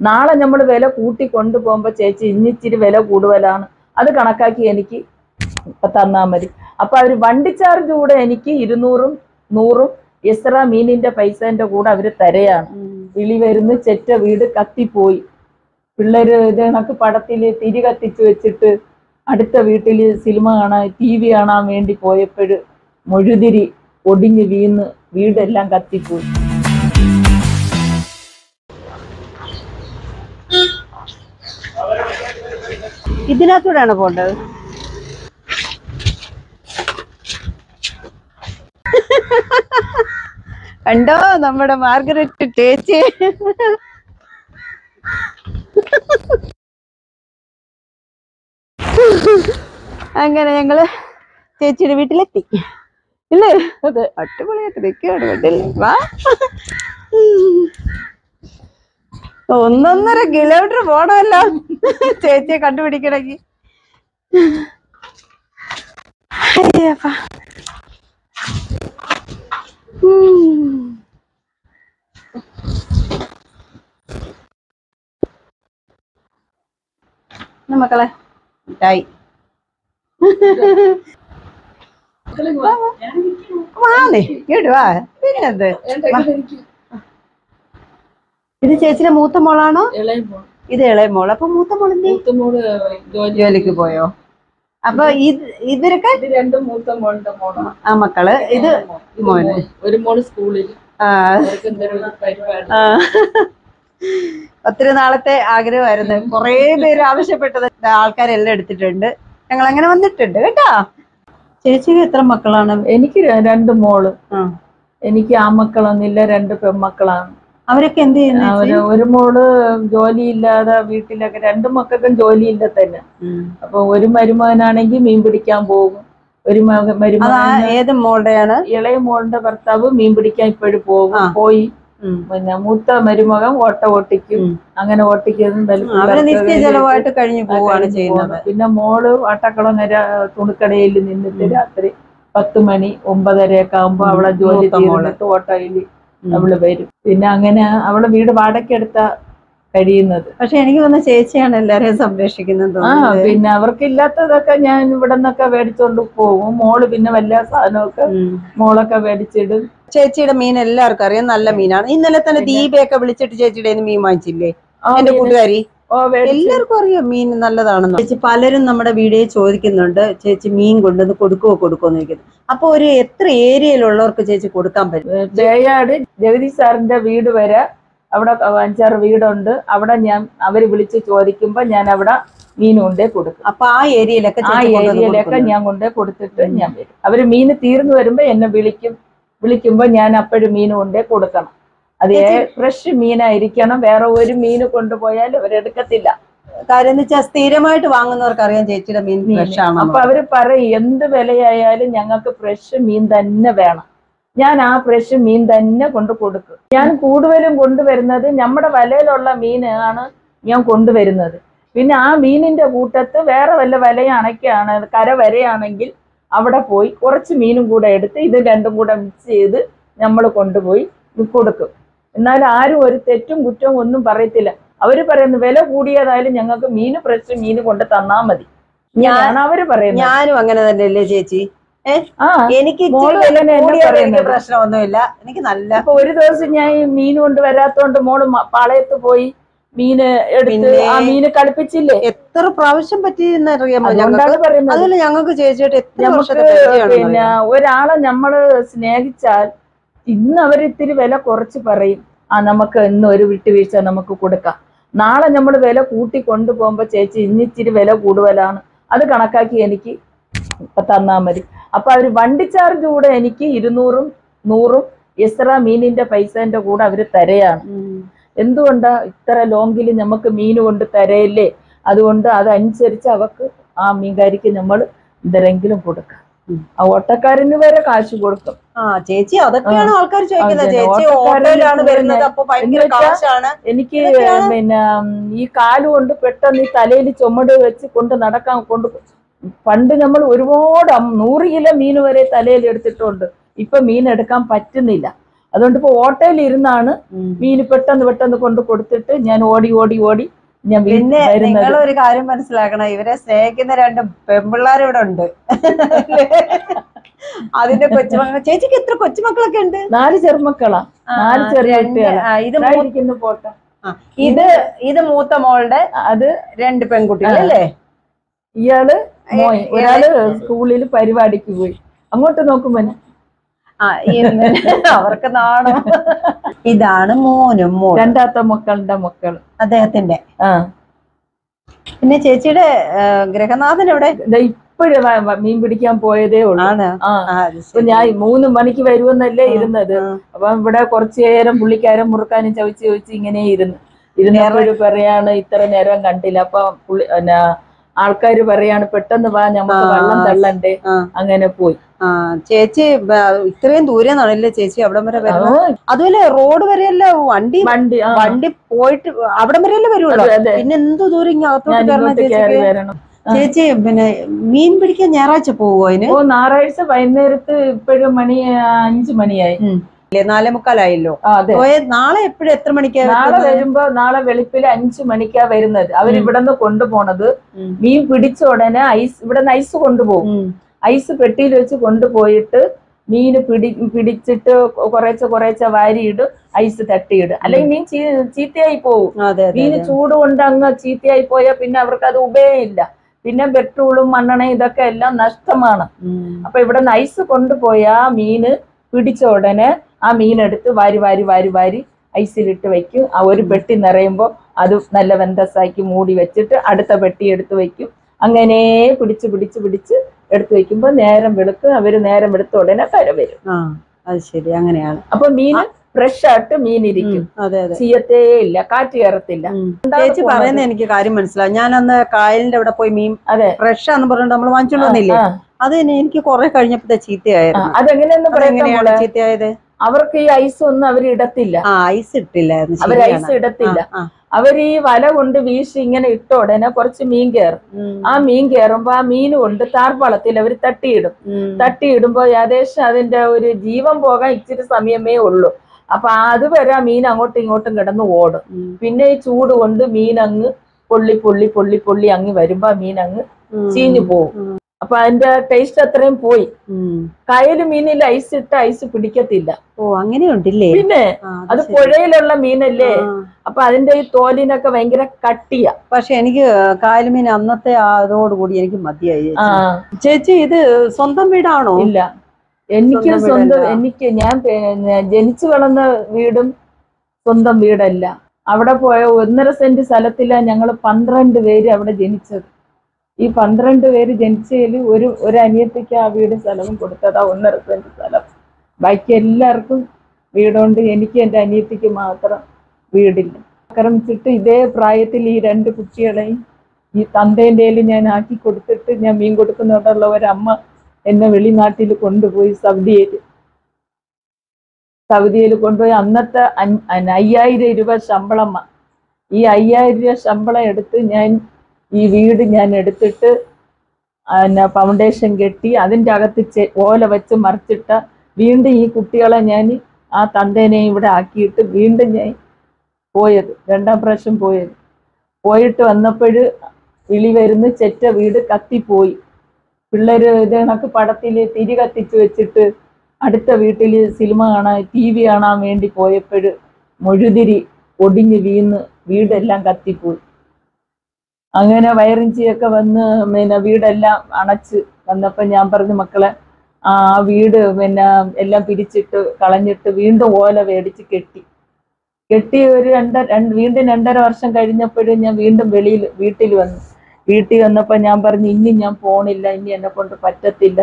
നാളെ നമ്മൾ വില കൂട്ടി കൊണ്ടുപോകുമ്പോ ചേച്ചി ഇന്നിച്ചിരി വില കൂടുതലാണ്, അത് കണക്കാക്കി എനിക്ക് തന്നാ മതി. അപ്പൊ അവര് വണ്ടി ചാർജ് കൂടെ എനിക്ക് 200-ഉം 100-ഉം എക്സ്ട്രാ മീനിന്റെ പൈസന്റെ കൂടെ അവര് തരയാണ്. വിളി വരുന്ന ചെറ്റ വീട് കത്തിപ്പോയി, പിള്ളേര് ഇത് കണക്ക് പടത്തില് തിരി കത്തിച്ചു വെച്ചിട്ട് അടുത്ത വീട്ടില് സിനിമ കാണാൻ TV കാണാൻ വേണ്ടി പോയപ്പോഴ് മുഴുതിരി ഒടിഞ്ഞ് വീണ് വീടെല്ലാം കത്തിപ്പോയി. ഇതിനകത്തൂടെയാണ് പോണ്ടത്. കണ്ടോ നമ്മുടെ മാർഗരറ്റ് ചേച്ചി. അങ്ങനെ ഞങ്ങള് ചേച്ചിയുടെ വീട്ടിലെത്തി ഇല്ലേ? അതെ, അടിപൊളിയായിട്ട് നിൽക്കുകയാണ് വീട്ടിൽ. വാ, 1.5 കിലോമീറ്റർ പോണമല്ലോ ചേച്ചിയെ കണ്ടുപിടിക്കണമെങ്കിൽ. മക്കളെ മിഠായി വാന്നേ കേടുവാ. പിന്നെന്ത്, ഇത് ചേച്ചിയുടെ മൂത്ത മോളാണോ? ഇത് ഇളയ മോള്. അപ്പൊ മൂത്ത മോളിന്റെ ജോലിക്ക് പോയോ? അപ്പൊ ഇവരൊക്കെ രണ്ടും മൂത്ത മോളുടെ മോളാണ്. ആ മക്കള്. ഇത് മോന്. ഒരു മോള് സ്കൂളിൽ. ഒത്തിരി നാളത്തെ ആഗ്രഹമായിരുന്നു. കൊറേ പേര് ആവശ്യപ്പെട്ടത് ആൾക്കാരെല്ലാം എടുത്തിട്ടുണ്ട്. ഞങ്ങൾ അങ്ങനെ വന്നിട്ടുണ്ട് കേട്ടോ. ചേച്ചിക്ക് എത്ര മക്കളാണ്? എനിക്ക് 2 മോള്. എനിക്ക് ആമക്കളൊന്നുമില്ല, 2 പെൺമക്കളാണ്. അവരൊക്കെ എന്ത് ചെയ്യുന്നു? ഒരു മോള് ജോലിയില്ലാതെ വീട്ടിലൊക്കെ, 2 മക്കൾക്കും ജോലിയില്ല തന്നെ. അപ്പൊ ഒരു മരുമകനാണെങ്കിൽ മീൻ പിടിക്കാൻ പോകും. ഒരു മരുമകൻ. ഏത് മോളുടെയാണ്? ഇളയ മോളുടെ ഭർത്താവ് മീൻ പിടിക്കാൻ ഇപ്പോഴും പോയി. പിന്നെ മൂത്ത മരുമകൻ ഓട്ട ഓട്ടിക്കും. അങ്ങനെ ചെലവായിട്ട് കഴിഞ്ഞു പോവാണ് ചെയ്യുന്നത്. പിന്നെ മോള് വാട്ടക്കുളങ്ങര തുണിക്കടയിൽ നിന്നിട്ട് രാത്രി 10 മണി 9:30 ആകുമ്പോ അവളെ ജോലി തീർന്നിട്ട് ഓട്ടോയില് അവള് വരും. പിന്നെ അങ്ങനെ അവള് വീട് വാടകയ്ക്കെടുത്താ കഴിയുന്നത്. പക്ഷെ എനിക്ക് തോന്നുന്നു ചേച്ചിയാണ് എല്ലാരെയും സംരക്ഷിക്കുന്നത്. പിന്നെ അവർക്കില്ലാത്തതൊക്കെ ഞാൻ ഇവിടെ നിന്നൊക്കെ മേടിച്ചോണ്ട് പോകും. മോള് പിന്നെ വല്ല സാധനമൊക്കെ മോളൊക്കെ മേടിച്ചിടും. ചേച്ചിയുടെ മീൻ എല്ലാവർക്കും അറിയാം, നല്ല മീനാണ്. ഇന്നലെ തന്നെ ദീപയൊക്കെ വിളിച്ചിട്ട് ചേച്ചിയുടെ മീൻ വാങ്ങിച്ചില്ലേ എന്റെ കൂട്ടുകാരി? എല്ലാവർക്കും അറിയാം മീൻ നല്ലതാണെന്ന്. ചേച്ചി പലരും നമ്മുടെ വീഡിയോ ചോദിക്കുന്നുണ്ട്, ചേച്ചി മീൻ കൊണ്ടുവന്ന് കൊടുക്കുവോന്ന് ചോദിക്കുന്നത്. അപ്പൊ ഒരു എത്ര ഏരിയയിലുള്ളവർക്ക് ചേച്ചി കൊടുക്കാൻ പറ്റും? ജയാട് ജഗദീഷ് സാറിന്റെ വീട് വരെ അവിടെ 5-6 വീടുണ്ട്. അവിടെ അവര് വിളിച്ച് ചോദിക്കുമ്പോ ഞാൻ അവിടെ മീൻ കൊണ്ടേ കൊടുക്കും. അപ്പൊ ആ ഏരിയയിലൊക്കെ ഞാൻ കൊണ്ടേ കൊടുത്തിട്ട് ഞാൻ വരും. അവര് മീൻ തീർന്നു വരുമ്പോ എന്നെ വിളിക്കുമ്പോ ഞാൻ അപ്പോഴും മീൻ കൊണ്ടേ കൊടുക്കണം. അത് ഫ്രഷ് മീനായിരിക്കണം. വേറെ ഒരു മീൻ കൊണ്ടുപോയാൽ അവരെടുക്കത്തില്ല. കാര്യം എന്ന് വെച്ചാൽ സ്ഥിരമായിട്ട് വാങ്ങുന്നവർക്ക് അറിയാം ചേച്ചിയുടെ മീൻ ഫ്രഷ് ആണ്. അപ്പൊ അവര് പറയും എന്ത് വിലയായാലും ഞങ്ങൾക്ക് ഫ്രഷ് മീൻ തന്നെ വേണം. ഞാൻ ആ ഫ്രഷ് മീൻ തന്നെ കൊടുക്കും. ഞാൻ കൂടുതലും കൊണ്ടുവരുന്നത് നമ്മുടെ വലയിലുള്ള മീനാണ് ഞാൻ കൊണ്ടുവരുന്നത്. പിന്നെ ആ മീനിന്റെ കൂട്ടത്ത് വേറെ വല്ല വലയാണൊക്കെയാണ് കര വരെയാണെങ്കിൽ അവിടെ പോയി കുറച്ച് മീനും കൂടെ എടുത്ത് ഇത് 2ഉം കൂടെ മിക്സ് ചെയ്ത് നമ്മൾ കൊണ്ടുപോയി കൊടുക്കും. എന്നാൽ ആരും ഒരു തെറ്റും കുറ്റവും ഒന്നും പറയത്തില്ല. അവര് പറയുന്നു വില കൂടിയതായാലും ഞങ്ങൾക്ക് ഫ്രഷ് മീൻ കൊണ്ട് തന്നാ മതി. അവര് പറയുന്നത്. ഞാനും അങ്ങനെ തന്നെയല്ലേ ചേച്ചി? എനിക്ക് പ്രശ്നമൊന്നുമില്ല. എനിക്ക് നല്ല. ഇപ്പൊ ഒരു ദിവസം ഞാൻ മീൻ കൊണ്ട് വരാത്തോണ്ട് മോള് പാളയത്ത് പോയി മീന് എടുത്ത് ആ മീന് കളിപ്പിച്ചില്ലേ? എത്ര പ്രാവശ്യം പറ്റിയെന്നറിയാമോ? അതുപോലെ ഞങ്ങൾക്ക് ചേച്ചിയായിട്ട് പിന്നെ ഒരാളെ നമ്മള് സ്നേഹിച്ചാൽ ഇന്ന് അവരിത്തിരി വില കുറച്ച് പറയും, നമുക്ക് ഇന്ന് ഒരു വിട്ടുവീഴ്ച നമുക്ക് കൊടുക്കാം. നാളെ നമ്മൾ വില കൂട്ടി കൊണ്ടുപോകുമ്പോ ചേച്ചി ഇന്നിച്ചിരി വില കൂടുതലാണ്, അത് കണക്കാക്കി എനിക്ക് തന്നാ മതി. അപ്പൊ അവര് വണ്ടി ചാർജ് കൂടെ എനിക്ക് 200-ഉം 100-ഉം എക്സ്ട്രാ മീനിന്റെ പൈസന്റെ കൂടെ അവര് തരയാണ്. എന്തുകൊണ്ടാ ഇത്ര ലോങ്ങില് നമുക്ക് മീൻ കൊണ്ട് തരയില്ലേ? അതുകൊണ്ട് അതനുസരിച്ച് അവർക്ക് ആ മീൻകാരിക്ക് നമ്മൾ എന്തെങ്കിലും കൊടുക്കാം. ആ ഓട്ടക്കാരന് വരെ കാശ് കൊടുക്കും. ചേച്ചി അതൊക്കെയാണ് ആൾക്കാർ ചോദിക്കുന്നത്. എനിക്ക് പിന്നെ ഈ കാലുകൊണ്ട് പെട്ടെന്ന് ഈ തലയിൽ ചുമട് വെച്ച് കൊണ്ട് നടക്കാൻ പണ്ട് നമ്മൾ ഒരുപാട് 100 കിലോ മീൻ വരെ തലയിൽ എടുത്തിട്ടുണ്ട്. ഇപ്പൊ മീൻ എടുക്കാൻ പറ്റുന്നില്ല. അതുകൊണ്ട് ഇപ്പൊ ഓട്ടോയിൽ ഇരുന്നാണ് മീൻ പെട്ടെന്ന് കൊണ്ട് കൊടുത്തിട്ട് ഞാൻ ഓടി ഞാൻ പിന്നെ നിങ്ങൾ ഒരു കാര്യം മനസ്സിലാക്കണം, ഇവരെ സ്നേഹിക്കുന്ന 2 പെൺപിള്ളേർ ഇവിടെ ഉണ്ട്. അതിന്റെ കൊച്ചുമക്കൾ. ചേച്ചിക്ക് എത്ര കൊച്ചുമക്കളൊക്കെ ഉണ്ട്? 4 ചെറുമക്കളാ, 4 ചെറിയ കുട്ടികളായിരിക്കുന്നു. പോട്ടെ, ഇത് മൂത്ത മോളുടെ, അത് 2 പെൺകുട്ടികൾ അല്ലേ? ഇയാള് ഒരാള് സ്കൂളിൽ പരിപാടിക്ക് പോയി. അങ്ങോട്ട് നോക്കുമ്പോ അവർക്ക് നാണോ. ഇതാണ് മോനും മോൾ, രണ്ടാമത്തെ മക്കളുടെ മക്കള് അദ്ദേഹത്തിന്റെ. പിന്നെ ചേച്ചിയുടെ ഗൃഹനാഥൻ എവിടെ? ഇപ്പോഴും മീൻ പിടിക്കാൻ പോയതേ ഉള്ളൂ. ഞാൻ 3 മണിക്ക് വരുമെന്നല്ലേ ഇരുന്നത്. അപ്പൊ ഇവിടെ കുറച്ചു നേരം പുള്ളിക്കാരൻ മുറുക്കാനും ചവിച്ച് ഇങ്ങനെ ഇരുന്നപ്പോഴും പറയാണ് ഇത്ര നേരം കണ്ടില്ല. അപ്പൊ ആൾക്കാര് പറയാണ് പെട്ടെന്ന് വാ, നമുക്ക് വെള്ളം തള്ളണ്ടേ. അങ്ങനെ പോയി. ചേച്ചി ഇത്രയും ദൂരെന്നാണല്ലേ ചേച്ചി അവിടം വരെ വരുന്നത്? അതുപോലെ റോഡ് വരെയല്ല വണ്ടി പോയിട്ട് അവിടം വരെയല്ലേ വരുള്ളൂ. പിന്നെ എന്ത് ദൂരം ഇങ്ങനെ അകത്തോട്ട് വരണം ചേച്ചി? പിന്നെ മീൻ പിടിക്കാൻ ഞായറാഴ്ച പോവോ? അതിന് ഞായറാഴ്ച വൈകുന്നേരത്ത് ഇപ്പോഴും 5 മണിയായി, 4:45 നാളെ എപ്പോഴും എത്ര മണിക്കാ? നാളെ വരുമ്പോ നാളെ വെളുപ്പില് 5 മണിക്കാ വരുന്നത്. അവരിവിടുന്ന് കൊണ്ടുപോണത് മീൻ പിടിച്ച ഉടനെ ഇവിടുന്ന് ഐസ് കൊണ്ടുപോകും. ഐസ് പെട്ടിയിൽ വെച്ച് കൊണ്ടുപോയിട്ട് മീന് പിടിച്ചിട്ട് കുറേശ്ശെ വാരിയിടും, ഐസ് തട്ടിയിടും. അല്ലെങ്കിൽ മീൻ ചീത്തയായി പോകും. മീന് ചൂട് കൊണ്ട് അങ്ങ് ചീത്തയായി പോയാൽ പിന്നെ അവർക്ക് അത് ഉപയോഗമില്ല. പിന്നെ പെട്രോളും മണ്ണെണ്ണയും ഇതൊക്കെ എല്ലാം നഷ്ടമാണ്. അപ്പൊ ഇവിടെ ഐസ് കൊണ്ടുപോയാ മീന് പിടിച്ച ഉടനെ ആ മീനെടുത്ത് വാരി ഐസിലിട്ട് വെക്കും. ആ ഒരു പെട്ടി നിറയുമ്പോ അത് നല്ല വെന്തസാക്കി മൂടി വെച്ചിട്ട് അടുത്ത പെട്ടി എടുത്ത് വെക്കും. അങ്ങനെ പിടിച്ച് എടുത്തു വെക്കുമ്പോ നേരം വെളുത്ത ഉടനെ കര വരും. അത് ശരി, അങ്ങനെയാണ്. അപ്പൊ മീന് ഫ്രഷ് ആയിട്ട് മീൻ ഇരിക്കും, ചീയത്തേ ഇല്ല, കാറ്റ് കയറത്തില്ല. ചേച്ചി പറയുന്നത് എനിക്ക് കാര്യം മനസ്സിലാവും. ഞാൻ അന്ന് കായലിന്റെ അവിടെ പോയി മീൻ ഫ്രഷ് ആന്ന് പറഞ്ഞിട്ട് നമ്മൾ വാങ്ങിച്ചോണ്ട് വന്നില്ലേ, അത് എനിക്ക് കുറെ കഴിഞ്ഞപ്പോ ചീത്തയായിരുന്നു. അതെങ്ങനെയെന്ന് പറയാ ചീത്തയായത്? അവർക്ക് ഈ ഐസ് ഒന്നും അവർ ഇടത്തില്ല. ഐസ് ഇട്ടില്ല, അവർ ഐസ് ഇടത്തില്ല. അവർ ഈ വല കൊണ്ട് വീശി ഇങ്ങനെ ഇട്ട ഉടനെ കുറച്ച് മീൻ കയറും. ആ മീൻ കയറുമ്പോ ആ മീൻ കൊണ്ട് താർപ്പാളത്തിൽ അവർ തട്ടിയിടുമ്പോ ഏകദേശം അതിന്റെ ഒരു ജീവൻ പോകാൻ ഇച്ചിരി സമയമേ ഉള്ളൂ. അപ്പൊ അതുവരെ ആ മീൻ അങ്ങോട്ടും ഇങ്ങോട്ടും കിടന്ന് ഓടും. പിന്നെ ഈ ചൂട് കൊണ്ട് മീൻ അങ്ങ് പൊള്ളി അങ്ങ് വരുമ്പോ ആ മീൻ അങ്ങ് ചീഞ്ഞു പോകും. അപ്പൊ അതിന്റെ ടേസ്റ്റ് അത്രയും പോയി. കായല് മീനിൽ ഐസ് ഇട്ട ഐസ് പിടിക്കത്തില്ല. അങ്ങനെയുണ്ടല്ലേ? പിന്നെ അത് പുഴയിലുള്ള മീനല്ലേ, അപ്പൊ അതിന്റെ ഈ തോലിനൊക്കെ ഭയങ്കര കട്ടിയാ. പക്ഷെ എനിക്ക് കായൽ മീൻ അന്നത്തെ അതോടുകൂടി എനിക്ക് മതിയായി. ചേച്ചി ഇത് സ്വന്തം വീടാണോ? ഇല്ല, ഞാൻ ജനിച്ചു വളർന്ന വീടും സ്വന്തം വീടല്ല. അവിടെ പോയ 1.5 സെന്റ് സ്ഥലത്തിലാണ് ഞങ്ങൾ 12 പേര് അവിടെ ജനിച്ചത്. ഈ 12 പേര് ജനിച്ചതിൽ ഒരു അനിയത്തിക്ക് ആ വീട് സ്ഥലവും കൊടുത്തതാ 1.5 സെന്റ് സ്ഥലം. ബാക്കി എല്ലാവർക്കും വീടുണ്ട്. എനിക്ക് എൻ്റെ അനിയത്തിക്ക് മാത്രം വീടില്ല. ആക്രമിച്ചിട്ട് ഇതേ പ്രായത്തിൽ ഈ 2 കുട്ടികളെയും ഈ തന്തേൻ്റെ ഞാൻ ആക്കി കൊടുത്തിട്ട് ഞാൻ മീൻ കൊടുക്കുന്നതോടുള്ള ഒരമ്മ എന്നെ വെളിനാട്ടിൽ കൊണ്ടുപോയി സൗദിയിൽ കൊണ്ടുപോയി. അന്നത്തെ 5000 രൂപ ശമ്പളം. ഈ 5000 രൂപ ശമ്പളം എടുത്ത് ഈ വീട് ഞാൻ എടുത്തിട്ട് ഫൗണ്ടേഷൻ കെട്ടി അതിൻ്റെ അകത്ത് ഓല വെച്ച് മറിച്ചിട്ട വീണ്ടും ഈ കുട്ടികളെ ഞാൻ ആ തന്തേനെ ഇവിടെ ആക്കിയിട്ട് വീണ്ടും ഞാൻ പോയത്, 2ാം പ്രാവശ്യം പോയിട്ട് വന്നപ്പോഴ് വിളി വരുന്ന ചെറ്റ വീട് കത്തിപ്പോയി. പിള്ളേര് ഇത് കണക്ക് പടത്തിൽ തിരി കത്തിച്ച് വെച്ചിട്ട് അടുത്ത വീട്ടിൽ സിനിമ കാണാൻ TV കാണാൻ വേണ്ടി പോയപ്പോഴ് മുഴുതിരി ഒടിഞ്ഞ് വീണ് വീടെല്ലാം കത്തിപ്പോയി. അങ്ങനെ വയറിഞ്ചിയൊക്കെ വന്ന് പിന്നെ വീടെല്ലാം അണച്ച് വന്നപ്പോൾ ഞാൻ പറഞ്ഞു, മക്കളെ ആ വീട് പിന്നെ എല്ലാം പിരിച്ചിട്ട് കളഞ്ഞിട്ട് വീണ്ടും ഓല മേടിച്ച് കെട്ടി വീണ്ടും 2.5 വർഷം കഴിഞ്ഞപ്പോഴും ഞാൻ വീണ്ടും വീട്ടിൽ വന്നപ്പോൾ ഞാൻ പറഞ്ഞു, ഇനി ഞാൻ പോണില്ല, ഇനി എന്നെ കൊണ്ട് പറ്റത്തില്ല.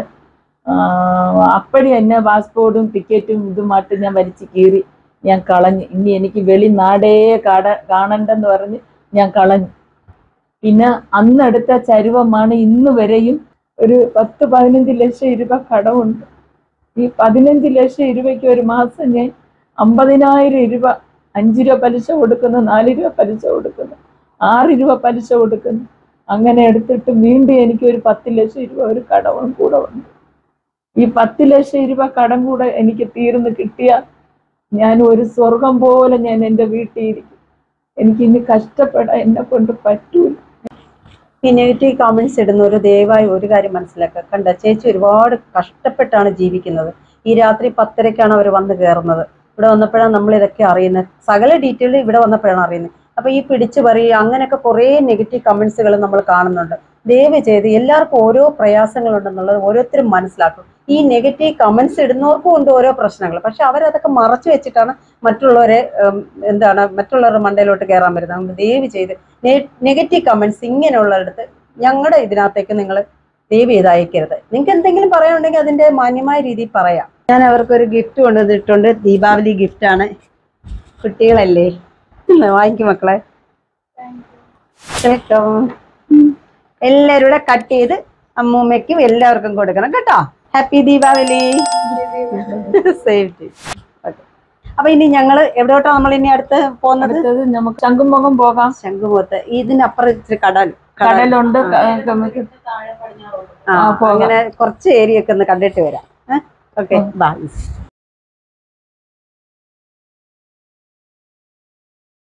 അപ്പഴേ എന്നെ പാസ്പോർട്ടും ടിക്കറ്റും ഇതുമായിട്ട് ഞാൻ വലിച്ചു കീറി ഞാൻ കളഞ്ഞു. ഇനി എനിക്ക് വെളിനാടേ കാണണ്ടെന്ന് പറഞ്ഞ് ഞാൻ കളഞ്ഞു. പിന്നെ അന്നെടുത്ത ചരുവമാണ് ഇന്ന് വരെയും ഒരു 10-15 ലക്ഷം രൂപ കടമുണ്ട്. ഈ 15 ലക്ഷം രൂപയ്ക്ക് ഒരു മാസം ഞാൻ 50,000 രൂപ 5 രൂപ പലിശ കൊടുക്കുന്നു, 4 രൂപ പലിശ കൊടുക്കുന്നു, 6 രൂപ പലിശ കൊടുക്കുന്നു. അങ്ങനെ എടുത്തിട്ട് വീണ്ടും എനിക്ക് ഒരു 10 ലക്ഷം രൂപ ഒരു കടവും കൂടെ ഉണ്ട്. ഈ 10 ലക്ഷം രൂപ കടം കൂടെ എനിക്ക് തീർന്ന് കിട്ടിയ ഞാൻ ഒരു സ്വർഗം പോലെ ഞാൻ എൻ്റെ വീട്ടിൽ ഇരിക്കും. എനിക്ക് ഇനി കഷ്ടപ്പെടാൻ എന്നെ കൊണ്ട് പറ്റൂല. ഈ നെഗറ്റീവ് കമന്റ്സ് ഇടുന്നവര് ദയവായി ഒരു കാര്യം മനസ്സിലാക്കുക. കണ്ട ചേച്ചി ഒരുപാട് കഷ്ടപ്പെട്ടാണ് ജീവിക്കുന്നത്. ഈ രാത്രി 10:30-ക്കാണ് അവർ വന്ന് കയറുന്നത്. ഇവിടെ വന്നപ്പോഴാണ് നമ്മൾ ഇതൊക്കെ അറിയുന്നത്. സകല ഡീറ്റെയിൽ ഇവിടെ വന്നപ്പോഴാണ് അറിയുന്നത്. അപ്പൊ ഈ പിടിച്ചു പറയുക അങ്ങനെയൊക്കെ കുറെ നെഗറ്റീവ് കമന്റ്സുകൾ നമ്മൾ കാണുന്നുണ്ട്. ദയവ് ചെയ്ത് എല്ലാവർക്കും ഓരോ പ്രയാസങ്ങളുണ്ടെന്നുള്ളത് ഓരോരുത്തരും മനസ്സിലാക്കും. ഈ നെഗറ്റീവ് കമന്റ്സ് ഇടുന്നവർക്കും ഉണ്ട് ഓരോ പ്രശ്നങ്ങൾ. പക്ഷെ അവരതൊക്കെ മറച്ചു വെച്ചിട്ടാണ് മറ്റുള്ളവരെ മറ്റുള്ളവരുടെ മണ്ടയിലോട്ട് കയറാൻ വരുന്നത്. അതുകൊണ്ട് ദയവ് ചെയ്ത് നെഗറ്റീവ് കമന്റ്സ് ഇങ്ങനെയുള്ളടത്ത് ഞങ്ങളുടെ ഇതിനകത്തേക്ക് നിങ്ങൾ ദയവ് ചെയ്ത് അയക്കരുത്. നിങ്ങൾക്ക് എന്തെങ്കിലും പറയാനുണ്ടെങ്കിൽ അതിന്റെ മാന്യമായ രീതിയിൽ പറയാം. ഞാൻ അവർക്കൊരു ഗിഫ്റ്റ് കൊണ്ടുവന്നിട്ടുണ്ട്. ദീപാവലി ഗിഫ്റ്റാണ്. കുട്ടികളല്ലേ, വാങ്ങിക്കും മക്കളെ. വെൽക്കം. എല്ലാവരും കൂടെ കട്ട് ചെയ്ത് അമ്മൂമ്മയ്ക്കും എല്ലാവർക്കും കൊടുക്കണം കേട്ടോ. ഹാപ്പി ദീപാവലി. സേഫ്റ്റി. ഓക്കെ. അപ്പൊ ഇനി ഞങ്ങള് എവിടോട്ടാ നമ്മൾ ഇനി അടുത്ത് പോകുന്നത്? നമുക്ക് ശംഖുമുഖം പോകാം. ശംഖുമുഖത്ത് ഇതിനപ്പുറം ഇച്ചിരി കടലുണ്ട്. അങ്ങനെ കുറച്ച് ഏരിയ ഒക്കെ ഒന്ന് കണ്ടിട്ട് വരാം. Okay, by.